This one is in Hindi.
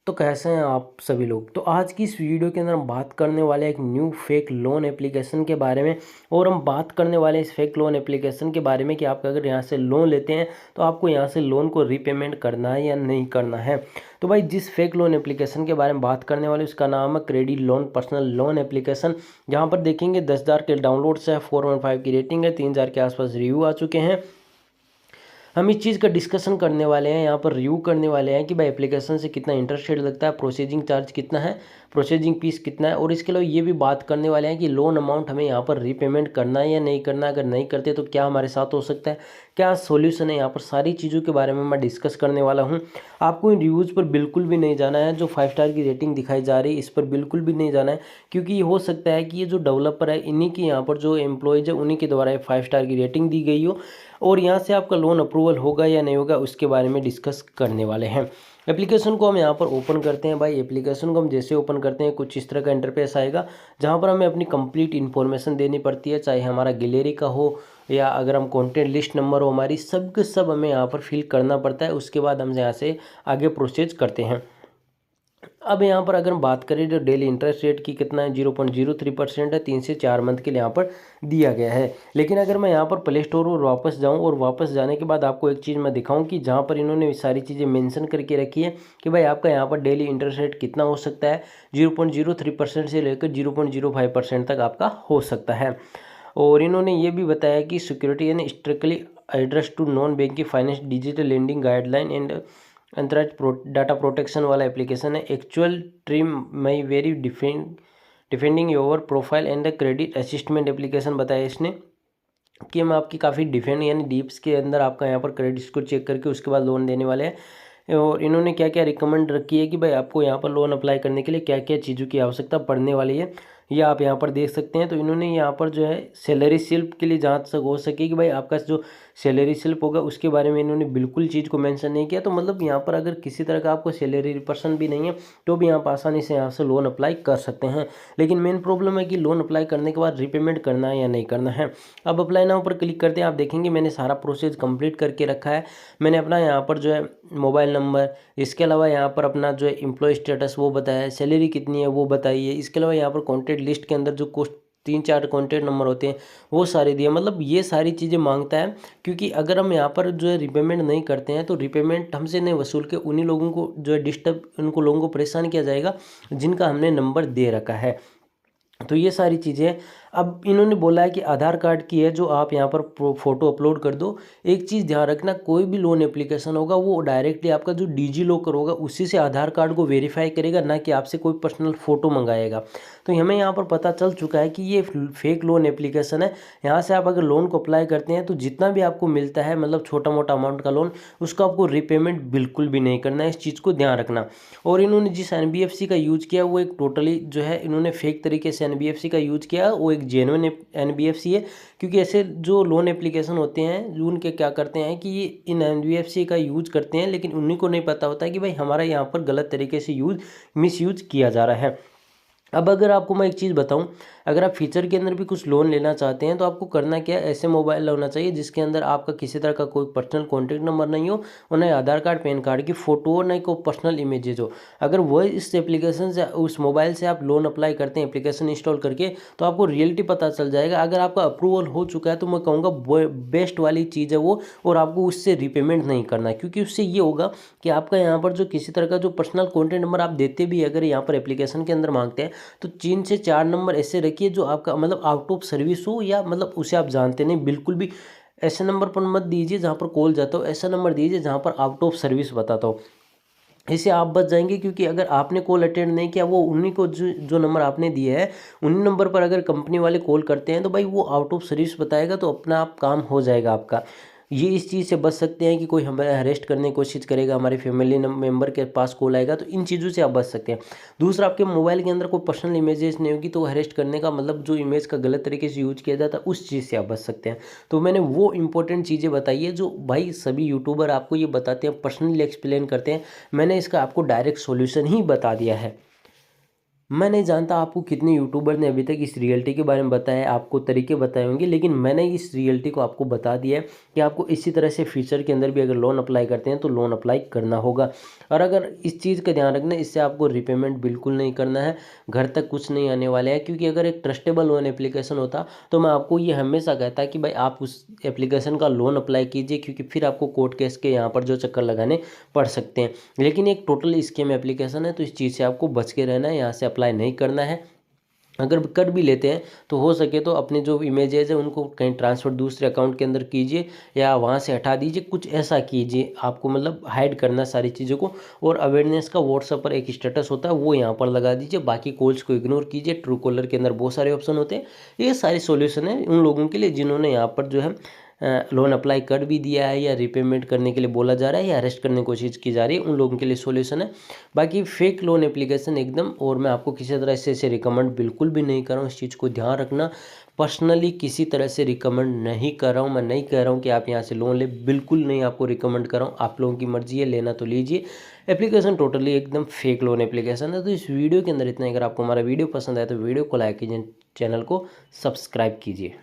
तो कैसे हैं आप सभी लोग। तो आज की इस वीडियो के अंदर हम बात करने वाले हैं एक न्यू फेक लोन एप्लीकेशन के बारे में। और हम बात करने वाले हैं इस फेक लोन एप्लीकेशन के बारे में कि आप अगर यहाँ से लोन लेते हैं तो आपको यहाँ से लोन को रीपेमेंट करना है या नहीं करना है। तो भाई जिस फेक लोन एप्लीकेशन के बारे में बात करने वाले उसका नाम है credit loan personal loan application. जहाँ पर देखेंगे 10,000 के डाउनलोड्स है, 415 की रेटिंग है, 3,000 के आसपास रिव्यू आ चुके हैं। हम इस चीज़ का डिस्कशन करने वाले हैं, यहाँ पर रिव्यू करने वाले हैं कि भाई एप्लीकेशन से कितना इंटरेस्ट रेट लगता है, प्रोसेसिंग चार्ज कितना है, प्रोसेसिंग फीस कितना है, और इसके अलावा ये भी बात करने वाले हैं कि लोन अमाउंट हमें यहाँ पर रीपेमेंट करना है या नहीं करना है। अगर नहीं करते तो क्या हमारे साथ हो सकता है, क्या सोल्यूशन है, यहाँ पर सारी चीज़ों के बारे में मैं डिस्कस करने वाला हूँ। आपको इन रिव्यूज़ पर बिल्कुल भी नहीं जाना है, जो 5 स्टार की रेटिंग दिखाई जा रही है इस पर बिल्कुल भी नहीं जाना है, क्योंकि ये हो सकता है कि ये जो डेवलपर है इन्हीं की यहाँ पर जो एम्प्लॉयज़ है उन्हीं के द्वारा 5 स्टार की रेटिंग दी गई हो, और यहाँ से आपका लोन अप्रूवल होगा या नहीं होगा उसके बारे में डिस्कस करने वाले हैं। एप्लीकेशन को हम यहाँ पर ओपन करते हैं। भाई एप्लीकेशन को हम जैसे ओपन करते हैं कुछ इस तरह का इंटरफेस आएगा, जहाँ पर हमें अपनी कंप्लीट इन्फॉर्मेशन देनी पड़ती है, चाहे हमारा गैलरी का हो या अगर हम कंटेंट लिस्ट नंबर हो, हमारी सब के सब हमें यहाँ पर फिल करना पड़ता है। उसके बाद हम यहाँ से आगे प्रोसेस करते हैं। अब यहाँ पर अगर हम बात करें जो डेली इंटरेस्ट रेट की कितना है, 0.03% है, 3 से 4 मंथ के लिए यहाँ पर दिया गया है। लेकिन अगर मैं यहाँ पर प्ले स्टोर और वापस जाऊँ और वापस जाने के बाद आपको एक चीज़ मैं दिखाऊँ कि जहाँ पर इन्होंने सारी चीज़ें मेंशन करके रखी है कि भाई आपका यहाँ पर डेली इंटरेस्ट रेट कितना हो सकता है, 0.03% से लेकर 0.05% तक आपका हो सकता है। और इन्होंने ये भी बताया कि security and strictly address to non banking finance digital lending guideline and अंतराज डाटा प्रोटेक्शन वाला एप्लीकेशन है। Actual trim may very defending your profile and the credit assessment application बताया इसने कि हम आपकी काफ़ी डिफेंड यानी डीप्स के अंदर आपका यहाँ पर क्रेडिट स्कोर चेक करके उसके बाद लोन देने वाले हैं। और इन्होंने क्या क्या रिकमेंड रखी है कि भाई आपको यहाँ पर लोन अप्लाई करने के लिए क्या क्या चीज़ों की आवश्यकता पड़ने वाली है, ये आप यहाँ पर देख सकते हैं। तो इन्होंने यहाँ पर जो है सैलरी स्लिप के लिए जहाँ तक हो सके कि भाई आपका जो सैलरी स्लिप होगा उसके बारे में इन्होंने बिल्कुल चीज़ को मेंशन नहीं किया। तो मतलब यहाँ पर अगर किसी तरह का आपको सैलरी पर्सन भी नहीं है तो भी आप आसानी से यहाँ से लोन अप्लाई कर सकते हैं। लेकिन मेन प्रॉब्लम है कि लोन अप्लाई करने के बाद रीपेमेंट करना है या नहीं करना है। अब अप्लाई नाउ पर क्लिक करते हैं। आप देखेंगे मैंने सारा प्रोसेस कंप्लीट करके रखा है। मैंने अपना यहाँ पर जो है मोबाइल नंबर, इसके अलावा यहाँ पर अपना जो है एम्प्लॉय स्टेटस वो बताया है, सैलरी कितनी है वो बताइए, इसके अलावा यहाँ पर कॉन्टैक्ट लिस्ट के अंदर जो कोस्ट 3-4 कॉन्टैक्ट नंबर होते हैं वो सारे दिए। मतलब ये सारी चीज़ें मांगता है, क्योंकि अगर हम यहाँ पर जो है रीपेमेंट नहीं करते हैं तो रीपेमेंट हमसे नहीं वसूल के उन्हीं लोगों को जो है डिस्टर्ब, उनको लोगों को परेशान किया जाएगा जिनका हमने नंबर दे रखा है। तो ये सारी चीज़ें। अब इन्होंने बोला है कि आधार कार्ड की है जो आप यहाँ पर फ़ोटो अपलोड कर दो। एक चीज़ ध्यान रखना, कोई भी लोन एप्लीकेशन होगा वो डायरेक्टली आपका जो डिजी लॉकर होगा उसी से आधार कार्ड को वेरीफाई करेगा, ना कि आपसे कोई पर्सनल फ़ोटो मंगाएगा। तो हमें यहाँ पर पता चल चुका है कि ये फेक लोन एप्लीकेशन है। यहाँ से आप अगर लोन को अप्लाई करते हैं तो जितना भी आपको मिलता है, मतलब छोटा मोटा अमाउंट का लोन, उसका आपको रीपेमेंट बिल्कुल भी नहीं करना है। इस चीज़ को ध्यान रखना। और इन्होंने जिस एनबीएफसी का यूज़ किया वो एक टोटली जो है इन्होंने फेक तरीके से एनबीएफसी का यूज़ किया, वो एक जेन्युइन एनबीएफसी है। क्योंकि ऐसे जो लोन एप्लीकेशन होते हैं जो उनके क्या करते हैं कि ये इन एनबीएफसी का यूज़ करते हैं, लेकिन उन्हीं को नहीं पता होता है कि भाई हमारा यहाँ पर गलत तरीके से मिसयूज़ किया जा रहा है। अब अगर आपको मैं एक चीज़ बताऊं, अगर आप फीचर के अंदर भी कुछ लोन लेना चाहते हैं तो आपको करना क्या है, ऐसे मोबाइल होना चाहिए जिसके अंदर आपका किसी तरह का कोई पर्सनल कॉन्टैक्ट नंबर नहीं हो, और ना आधार कार्ड पैन कार्ड की फ़ोटो हो, ना ही कोई पर्सनल इमेजेज हो। अगर वो इस एप्लीकेशन से उस मोबाइल से आप लोन अप्लाई करते हैं एप्लीकेशन इंस्टॉल करके, तो आपको रियलिटी पता चल जाएगा। अगर आपका अप्रूवल हो चुका है तो मैं कहूँगा बेस्ट वाली चीज़ है वो, और आपको उससे रीपेमेंट नहीं करना है। क्योंकि उससे ये होगा कि आपका यहाँ पर जो किसी तरह का जो पर्सनल कॉन्टैक्ट नंबर आप देते भी अगर यहाँ पर एप्लीकेशन के अंदर मांगते हैं तो 3 से 4 नंबर ऐसे रखिए जो आपका मतलब आउट ऑफ सर्विस हो, या मतलब उसे आप जानते नहीं। बिल्कुल भी ऐसे नंबर पर मत दीजिए जहाँ पर कॉल जाता हो, ऐसा नंबर दीजिए जहाँ पर आउट ऑफ सर्विस बताता हो। इससे आप बच जाएंगे, क्योंकि अगर आपने कॉल अटेंड नहीं किया, वो उन्हीं को जो नंबर आपने दिए है उन्हीं नंबर पर अगर कंपनी वाले कॉल करते हैं तो भाई वो आउट ऑफ सर्विस बताएगा, तो अपना आप काम हो जाएगा आपका। ये इस चीज़ से बच सकते हैं कि कोई हमें अरेस्ट करने की कोशिश करेगा, हमारे फैमिली मेम्बर के पास कॉल आएगा, तो इन चीज़ों से आप बच सकते हैं। दूसरा, आपके मोबाइल के अंदर कोई पर्सनल इमेजेस नहीं होगी तो अरेस्ट करने का मतलब जो इमेज का गलत तरीके से यूज किया जाता है उस चीज़ से आप बच सकते हैं। तो मैंने वो इंपॉर्टेंट चीज़ें बताई है जो भाई सभी यूट्यूबर आपको ये बताते हैं, पर्सनली एक्सप्लेन करते हैं। मैंने इसका आपको डायरेक्ट सॉल्यूशन ही बता दिया है। मैं नहीं जानता आपको कितने यूट्यूबर ने अभी तक इस रियलिटी के बारे में बताया, आपको तरीके बताए होंगे, लेकिन मैंने इस रियलिटी को आपको बता दिया है कि आपको इसी तरह से फ्यूचर के अंदर भी अगर लोन अप्लाई करते हैं तो लोन अप्लाई करना होगा। और अगर इस चीज़ का ध्यान रखना, इससे आपको रिपेमेंट बिल्कुल नहीं करना है, घर तक कुछ नहीं आने वाले हैं। क्योंकि अगर एक ट्रस्टेबल लोन एप्लीकेशन होता तो मैं आपको ये हमेशा कहता कि भाई आप उस एप्लीकेशन का लोन अप्लाई कीजिए, क्योंकि फिर आपको कोर्ट केस के यहाँ पर जो चक्कर लगाने पड़ सकते हैं। लेकिन एक टोटल स्कैम एप्लीकेशन है, तो इस चीज़ से आपको बच के रहना है, यहाँ से अप्लाई नहीं करना है। अगर कर भी लेते हैं तो हो सके तो अपने जो इमेजेस है उनको कहीं ट्रांसफ़र दूसरे अकाउंट के अंदर कीजिए, या वहाँ से हटा दीजिए, कुछ ऐसा कीजिए। आपको मतलब हाइड करना सारी चीज़ों को। और अवेयरनेस का व्हाट्सएप पर एक स्टेटस होता है, वो यहाँ पर लगा दीजिए। बाकी कॉल्स को इग्नोर कीजिए। ट्रू कॉलर के अंदर बहुत सारे ऑप्शन होते हैं। ये सारे सॉल्यूशन है उन लोगों के लिए जिन्होंने यहाँ पर जो है लोन अप्लाई कर भी दिया है, या रीपेमेंट करने के लिए बोला जा रहा है, या अरेस्ट करने की कोशिश की जा रही है, उन लोगों के लिए सॉल्यूशन है। बाकी फेक लोन एप्लीकेशन एकदम, और मैं आपको किसी तरह से इसे रिकमेंड बिल्कुल भी नहीं कर रहा हूँ, इस चीज़ को ध्यान रखना। पर्सनली किसी तरह से रिकमेंड नहीं कर रहा हूँ। मैं नहीं कह रहा हूँ कि आप यहाँ से लोन ले, बिल्कुल नहीं आपको रिकमेंड कर रहा हूँ। आप लोगों की मर्जी है, लेना तो लीजिए। एप्लीकेशन टोटली एकदम फेक लोन एप्लीकेशन है। तो इस वीडियो के अंदर इतना ही। अगर आपको हमारा वीडियो पसंद आए तो वीडियो को लाइक कीजिए, चैनल को सब्सक्राइब कीजिए।